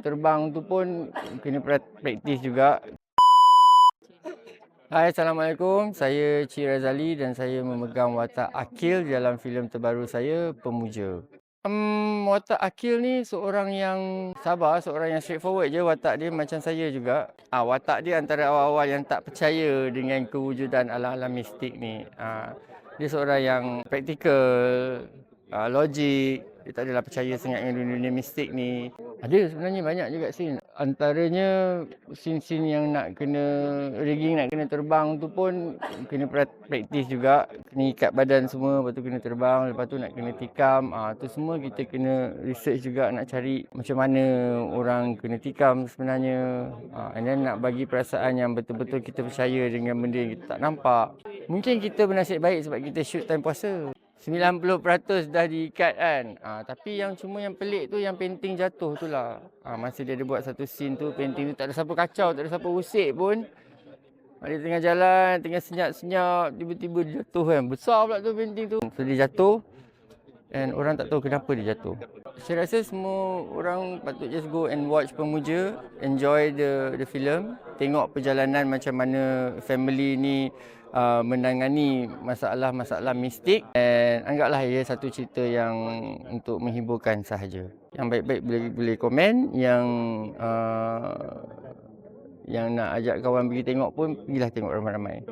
terbang tu pun kena praktis juga. Hai, Assalamualaikum. Saya Cik Razali dan saya memegang watak Akil dalam filem terbaru saya, Pemuja. Watak Akil ni seorang yang sabar, seorang yang straightforward je. Watak dia macam saya juga. Watak dia antara awal-awal yang tak percaya dengan kewujudan alam-alam mistik ni. Dia seorang yang praktikal, logik. Dia tak adalah percaya sangat dengan dunia mistik ni. Ada sebenarnya banyak juga scene. Antaranya scene-scene yang nak kena rigging, nak kena terbang tu pun kena praktis juga. Kena ikat badan semua, lepas tu kena terbang, lepas tu nak kena tikam. Tu semua kita kena research juga, nak cari macam mana orang kena tikam sebenarnya. And then nak bagi perasaan yang betul-betul kita percaya dengan benda yang kita tak nampak. Mungkin kita bernasib baik sebab kita shoot time puasa. 90% dah diikat kan. Tapi yang cuma yang pelik tu yang painting jatuh tu lah. Masa dia ada buat satu scene tu, painting tu tak ada siapa kacau, tak ada siapa usik pun. Dia tengah jalan, tengah senyap-senyap, tiba-tiba dia jatuh kan. Besar pula tu painting tu. So dia jatuh dan orang tak tahu kenapa dia jatuh. Saya rasa semua orang patut just go and watch Pemuja, enjoy the film, tengok perjalanan macam mana family ni menangani masalah-masalah mistik, dan anggaplah ia satu cerita yang untuk menghiburkan sahaja. Yang baik-baik boleh komen, yang nak ajak kawan pergi tengok pun pergilah tengok ramai-ramai.